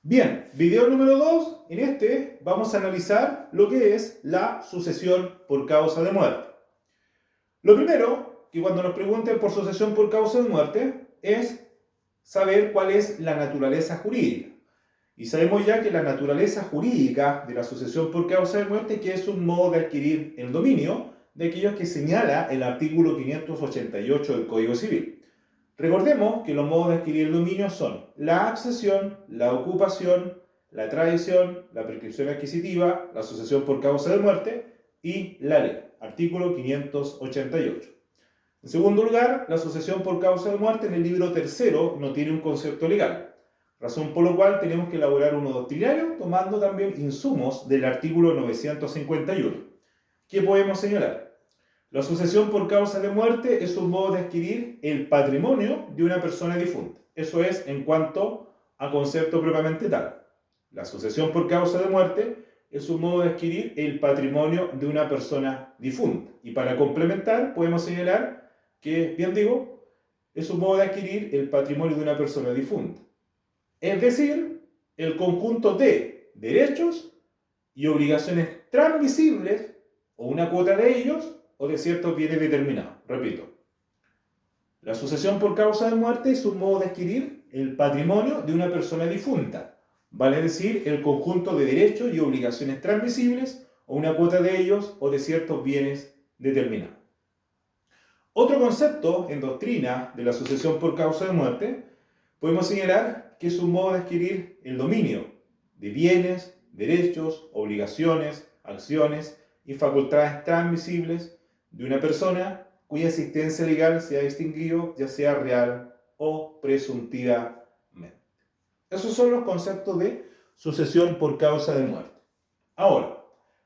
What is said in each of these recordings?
Bien, video número 2. En este vamos a analizar lo que es la sucesión por causa de muerte. Lo primero, que cuando nos pregunten por sucesión por causa de muerte, es saber cuál es la naturaleza jurídica. Y sabemos ya que la naturaleza jurídica de la sucesión por causa de muerte que es un modo de adquirir el dominio de aquellos que señala el artículo 588 del Código Civil. Recordemos que los modos de adquirir el dominio son la accesión, la ocupación, la tradición, la prescripción adquisitiva, la sucesión por causa de muerte y la ley, artículo 588. En segundo lugar, la sucesión por causa de muerte en el libro tercero no tiene un concepto legal, razón por la cual tenemos que elaborar uno doctrinario tomando también insumos del artículo 951. ¿Qué podemos señalar? La sucesión por causa de muerte es un modo de adquirir el patrimonio de una persona difunta. Eso es en cuanto a concepto propiamente tal. La sucesión por causa de muerte es un modo de adquirir el patrimonio de una persona difunta. Y para complementar, podemos señalar que, bien digo, es un modo de adquirir el patrimonio de una persona difunta. Es decir, el conjunto de derechos y obligaciones transmisibles o una cuota de ellos o de ciertos bienes determinados. Repito, la sucesión por causa de muerte es un modo de adquirir el patrimonio de una persona difunta, vale decir, el conjunto de derechos y obligaciones transmisibles o una cuota de ellos o de ciertos bienes determinados. Otro concepto en doctrina de la sucesión por causa de muerte, podemos señalar que es un modo de adquirir el dominio de bienes, derechos, obligaciones, acciones y facultades transmisibles de una persona cuya existencia legal se ha extinguido, ya sea real o presuntivamente. Esos son los conceptos de sucesión por causa de muerte. Ahora,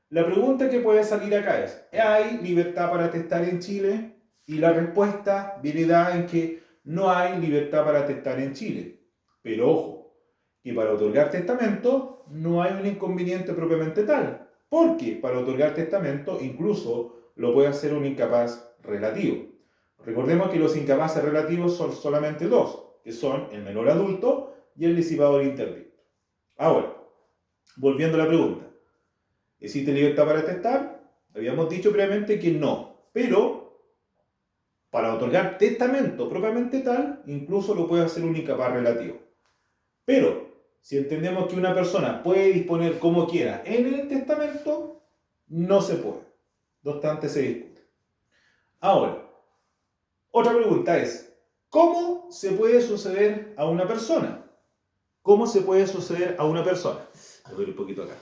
la pregunta que puede salir acá es, ¿hay libertad para testar en Chile? Y la respuesta viene dada en que no hay libertad para testar en Chile. Pero ojo, que para otorgar testamento no hay un inconveniente propiamente tal, porque para otorgar testamento incluso lo puede hacer un incapaz relativo. Recordemos que los incapaces relativos son solamente dos, que son el menor adulto y el disipador interdicto. Ahora, volviendo a la pregunta, ¿existe libertad para testar? Habíamos dicho previamente que no, pero para otorgar testamento propiamente tal, incluso lo puede hacer un incapaz relativo. Pero, si entendemos que una persona puede disponer como quiera en el testamento, no se puede. No obstante, se discute. Ahora, otra pregunta es, ¿cómo se puede suceder a una persona? ¿Cómo se puede suceder a una persona? Voy a ver un poquito acá.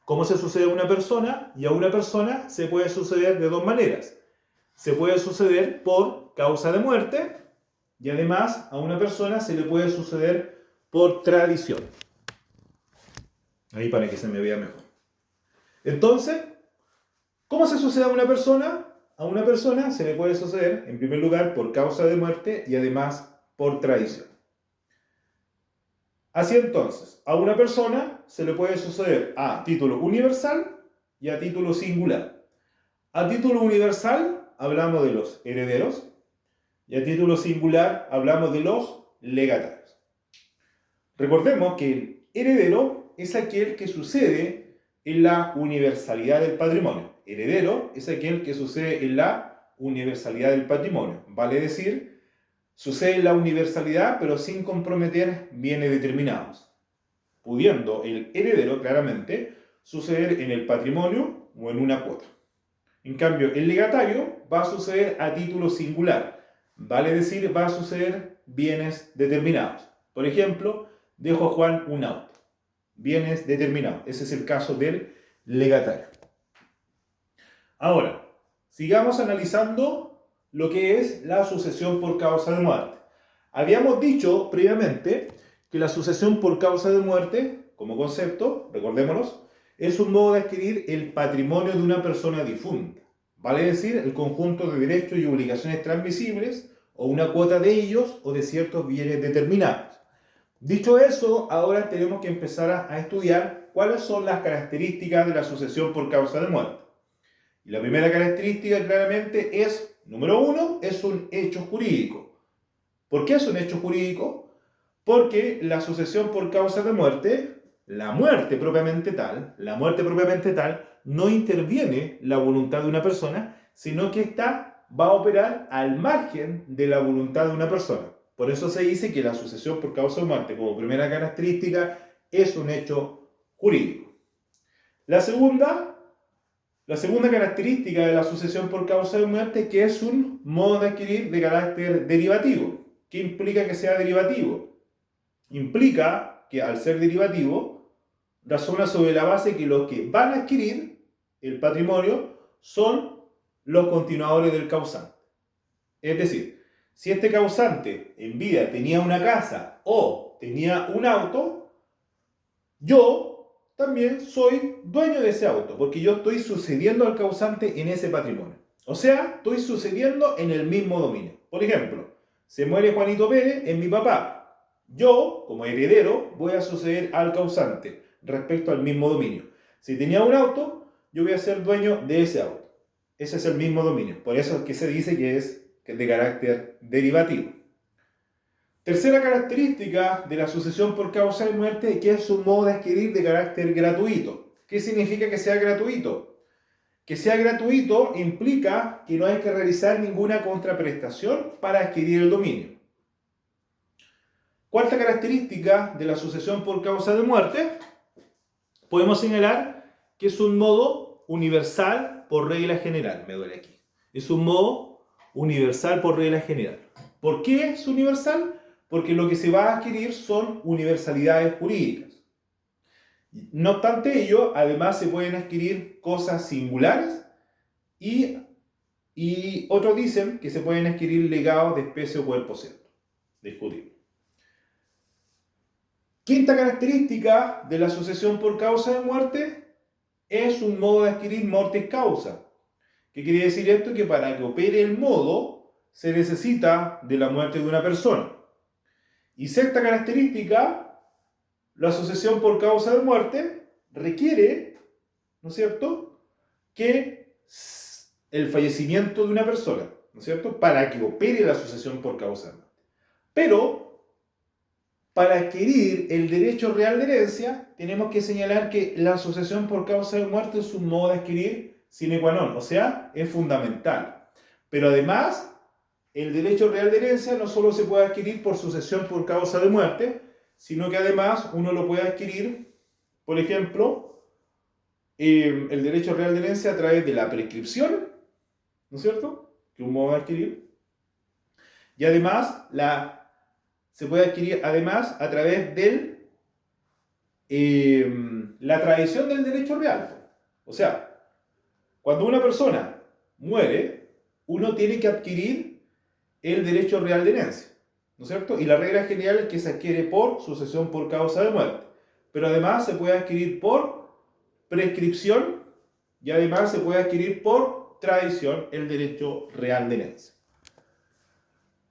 ¿Cómo se sucede a una persona? Y a una persona se puede suceder de dos maneras. Se puede suceder por causa de muerte y además a una persona se le puede suceder por tradición. Ahí para que se me vea mejor. Entonces, ¿cómo se sucede a una persona? A una persona se le puede suceder, en primer lugar, por causa de muerte y además por tradición. Así entonces, a una persona se le puede suceder a título universal y a título singular. A título universal hablamos de los herederos y a título singular hablamos de los legatarios. Recordemos que el heredero es aquel que sucede en la universalidad del patrimonio. Heredero es aquel que sucede en la universalidad del patrimonio. Vale decir, sucede en la universalidad pero sin comprometer bienes determinados, pudiendo el heredero claramente suceder en el patrimonio o en una cuota. En cambio, el legatario va a suceder a título singular, vale decir, va a suceder bienes determinados. Por ejemplo, dejo a Juan un auto, bienes determinados. Ese es el caso del legatario. Ahora, sigamos analizando lo que es la sucesión por causa de muerte. Habíamos dicho previamente que la sucesión por causa de muerte, como concepto, recordémonos, es un modo de adquirir el patrimonio de una persona difunta. Vale decir, el conjunto de derechos y obligaciones transmisibles o una cuota de ellos o de ciertos bienes determinados. Dicho eso, ahora tenemos que empezar a estudiar cuáles son las características de la sucesión por causa de muerte. Y la primera característica claramente es, número uno, es un hecho jurídico. ¿Por qué es un hecho jurídico? Porque la sucesión por causa de muerte la muerte propiamente tal, no interviene la voluntad de una persona, sino que ésta va a operar al margen de la voluntad de una persona. Por eso se dice que la sucesión por causa de muerte, como primera característica, es un hecho jurídico. La segunda característica de la sucesión por causa de muerte es que es un modo de adquirir de carácter derivativo. ¿Qué implica que sea derivativo? Implica que al ser derivativo, razona sobre la base que los que van a adquirir el patrimonio son los continuadores del causante. Es decir, si este causante en vida tenía una casa o tenía un auto, yo también soy dueño de ese auto, porque yo estoy sucediendo al causante en ese patrimonio. O sea, estoy sucediendo en el mismo dominio. Por ejemplo, se muere Juanito Pérez, es mi papá. Yo, como heredero, voy a suceder al causante respecto al mismo dominio. Si tenía un auto, yo voy a ser dueño de ese auto. Ese es el mismo dominio. Por eso es que se dice que es de carácter derivativo. Tercera característica de la sucesión por causa de muerte es que es un modo de adquirir de carácter gratuito. ¿Qué significa que sea gratuito? Que sea gratuito implica que no hay que realizar ninguna contraprestación para adquirir el dominio. Cuarta característica de la sucesión por causa de muerte, podemos señalar que es un modo universal por regla general. Me duele aquí. Es un modo universal por regla general. ¿Por qué es universal? Porque lo que se va a adquirir son universalidades jurídicas. No obstante ello, además se pueden adquirir cosas singulares y otros dicen que se pueden adquirir legados de especie o cuerpo cierto. Discutible. Quinta característica de la sucesión por causa de muerte es un modo de adquirir mortis causa. ¿Qué quiere decir esto? Que para que opere el modo se necesita de la muerte de una persona. Y sexta característica, la sucesión por causa de muerte requiere, ¿no es cierto?, que el fallecimiento de una persona, ¿no es cierto?, para que opere la sucesión por causa de muerte. Pero, para adquirir el derecho real de herencia, tenemos que señalar que la sucesión por causa de muerte es un modo de adquirir sine qua non, o sea, es fundamental. Pero además, el derecho real de herencia no solo se puede adquirir por sucesión por causa de muerte, sino que además uno lo puede adquirir, por ejemplo, el derecho real de herencia a través de la prescripción, ¿no es cierto?, que es un modo de adquirir, y además se puede adquirir además a través de la tradición del derecho real. O sea, cuando una persona muere, uno tiene que adquirir el derecho real de herencia, ¿no es cierto? Y la regla general es que se adquiere por sucesión por causa de muerte. Pero además se puede adquirir por prescripción y además se puede adquirir por tradición el derecho real de herencia.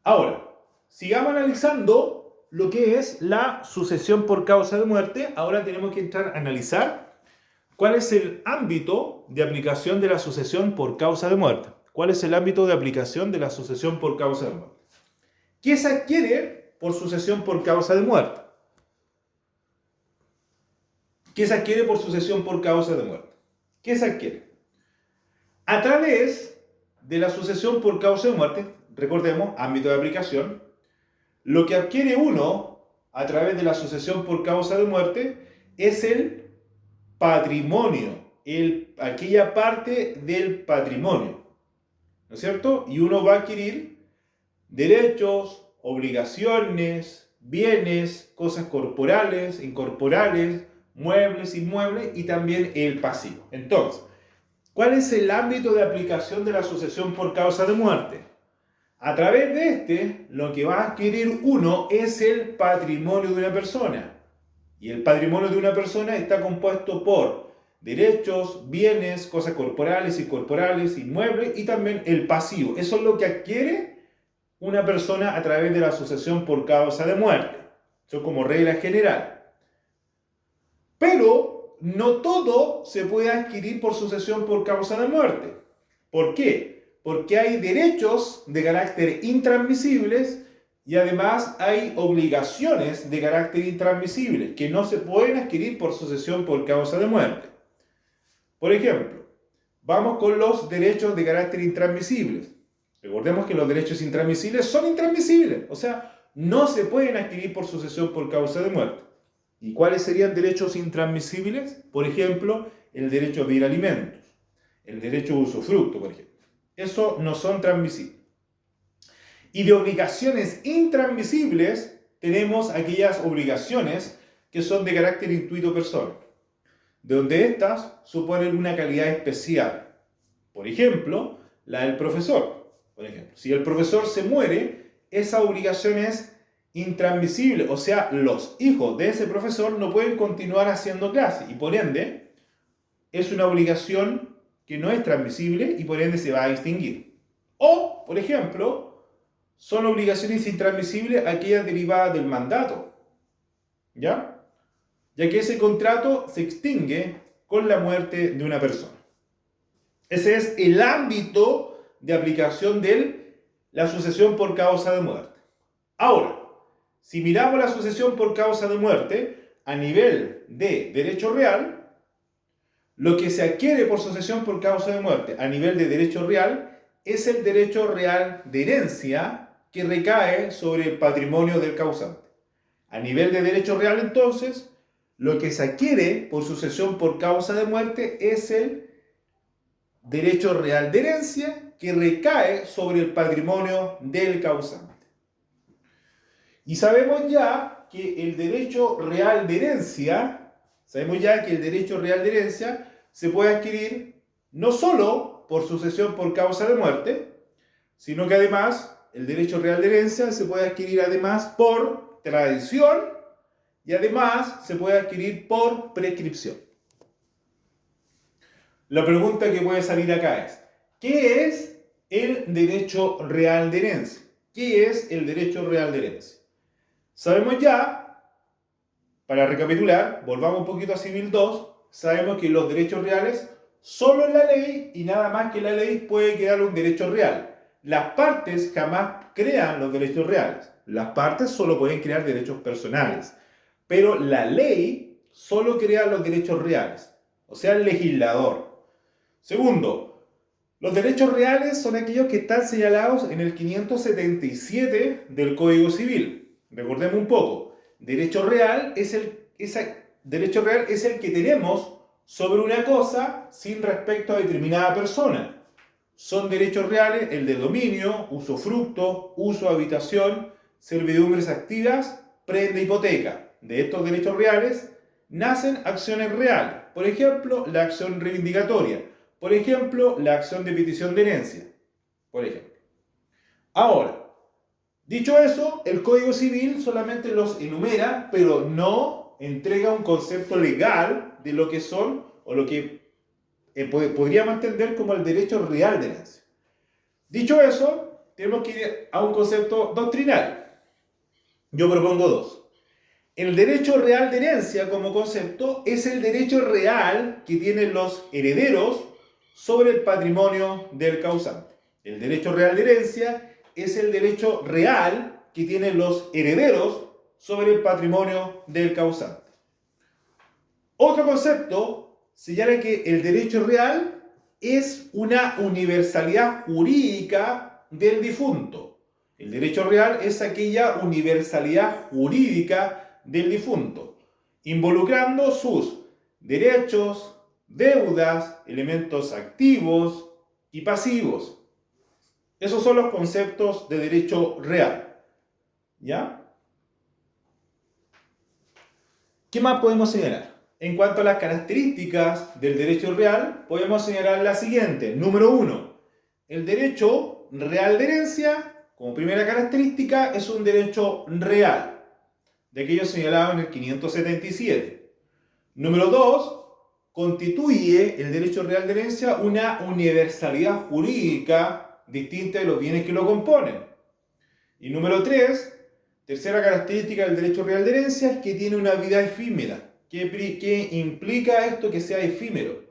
Ahora, sigamos analizando lo que es la sucesión por causa de muerte. Ahora tenemos que entrar a analizar cuál es el ámbito de aplicación de la sucesión por causa de muerte. ¿Cuál es el ámbito de aplicación de la sucesión por causa de muerte? ¿Qué se adquiere por sucesión por causa de muerte? ¿Qué se adquiere por sucesión por causa de muerte? ¿Qué se adquiere? A través de la sucesión por causa de muerte, recordemos, ámbito de aplicación, lo que adquiere uno a través de la sucesión por causa de muerte es el patrimonio, aquella parte del patrimonio, ¿no es cierto? Y uno va a adquirir derechos, obligaciones, bienes, cosas corporales, incorporales, muebles, inmuebles y también el pasivo. Entonces, ¿cuál es el ámbito de aplicación de la sucesión por causa de muerte? A través de lo que va a adquirir uno es el patrimonio de una persona. Y el patrimonio de una persona está compuesto por derechos, bienes, cosas corporales, incorporales, inmuebles y también el pasivo. Eso es lo que adquiere una persona a través de la sucesión por causa de muerte. Eso como regla general. Pero no todo se puede adquirir por sucesión por causa de muerte. ¿Por qué? Porque hay derechos de carácter intransmisibles Y además hay obligaciones de carácter intransmisible que no se pueden adquirir por sucesión por causa de muerte. Por ejemplo, vamos con los derechos de carácter intransmisible. Recordemos que los derechos intransmisibles son intransmisibles, o sea, no se pueden adquirir por sucesión por causa de muerte. ¿Y cuáles serían derechos intransmisibles? Por ejemplo, el derecho de ir a alimentos, el derecho de usufructo, por ejemplo. Eso no son transmisibles. Y de obligaciones intransmisibles tenemos aquellas obligaciones que son de carácter intuito personal, de donde éstas suponen una calidad especial. Por ejemplo, la del profesor. Por ejemplo, si el profesor se muere, esa obligación es intransmisible, o sea, los hijos de ese profesor no pueden continuar haciendo clase y por ende es una obligación que no es transmisible y por ende se va a extinguir. O, por ejemplo, son obligaciones intransmisibles aquellas derivadas del mandato, ¿ya? Ya que ese contrato se extingue con la muerte de una persona. Ese es el ámbito de aplicación de la sucesión por causa de muerte. Ahora, si miramos la sucesión por causa de muerte a nivel de derecho real, lo que se adquiere por sucesión por causa de muerte a nivel de derecho real es el derecho real de herencia que recae sobre el patrimonio del causante. A nivel de derecho real, entonces, lo que se adquiere por sucesión por causa de muerte es el derecho real de herencia que recae sobre el patrimonio del causante. Y sabemos ya que el derecho real de herencia, se puede adquirir no solo por sucesión por causa de muerte, sino que además el derecho real de herencia se puede adquirir además por tradición y además se puede adquirir por prescripción. La pregunta que puede salir acá es, ¿qué es el derecho real de herencia? ¿Qué es el derecho real de herencia? Sabemos ya, para recapitular, volvamos un poquito a Civil 2, sabemos que los derechos reales, solo en la ley y nada más que la ley puede crear un derecho real. Las partes jamás crean los derechos reales. Las partes solo pueden crear derechos personales. Pero la ley solo crea los derechos reales, o sea, el legislador. Segundo, los derechos reales son aquellos que están señalados en el 577 del Código Civil. Recordemos un poco, derecho real es el que tenemos sobre una cosa sin respecto a determinada persona. Son derechos reales el de dominio, usufructo, uso, habitación, servidumbres activas, prenda, hipoteca. De estos derechos reales nacen acciones reales. Por ejemplo, la acción reivindicatoria. Por ejemplo, la acción de petición de herencia. Por ejemplo. Ahora, dicho eso, el Código Civil solamente los enumera, pero no entrega un concepto legal de lo que son o lo que podríamos entender como el derecho real de herencia. Dicho eso, tenemos que ir a un concepto doctrinal. Yo propongo dos. El derecho real de herencia como concepto es el derecho real que tienen los herederos sobre el patrimonio del causante. El derecho real de herencia es el derecho real que tienen los herederos sobre el patrimonio del causante. Otro concepto señala que el derecho real es una universalidad jurídica del difunto. El derecho real es aquella universalidad jurídica del difunto, involucrando sus derechos, deudas, elementos activos y pasivos. Esos son los conceptos de derecho real. ¿Ya? ¿Qué más podemos señalar? En cuanto a las características del derecho real, podemos señalar la siguiente. Número 1. El derecho real de herencia, como primera característica, es un derecho real, de aquello señalado en el 577. Número 2. Constituye el derecho real de herencia una universalidad jurídica distinta de los bienes que lo componen. Y número 3. Tercera característica del derecho real de herencia es que tiene una vida efímera. ¿Qué implica esto que sea efímero?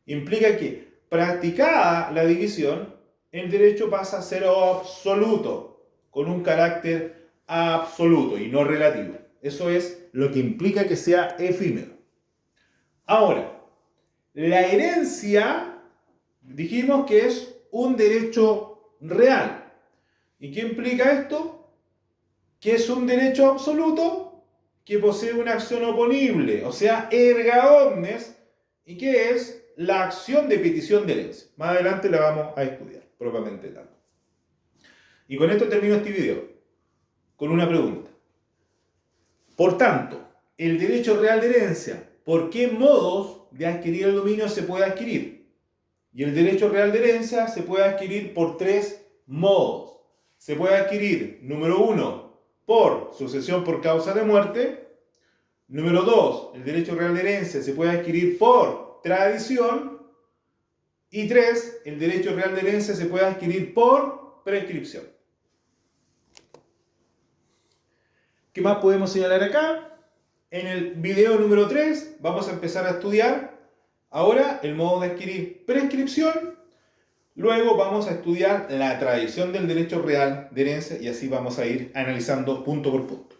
Implica que, practicada la división, el derecho pasa a ser absoluto, con un carácter absoluto y no relativo. Eso es lo que implica que sea efímero. Ahora, la herencia, dijimos que es un derecho real. ¿Y qué implica esto? Que es un derecho absoluto que posee una acción oponible, o sea, erga omnes, y que es la acción de petición de herencia. Más adelante la vamos a estudiar, propiamente tal. Y con esto termino este video, con una pregunta. Por tanto, el derecho real de herencia, ¿por qué modos de adquirir el dominio se puede adquirir? Y el derecho real de herencia se puede adquirir por 3 modos. Se puede adquirir, número 1, por sucesión por causa de muerte. Número 2, el derecho real de herencia se puede adquirir por tradición. Y 3, el derecho real de herencia se puede adquirir por prescripción. ¿Qué más podemos señalar acá? En el video número 3 vamos a empezar a estudiar ahora el modo de adquirir prescripción. Luego vamos a estudiar la tradición del derecho real de herencia y así vamos a ir analizando punto por punto.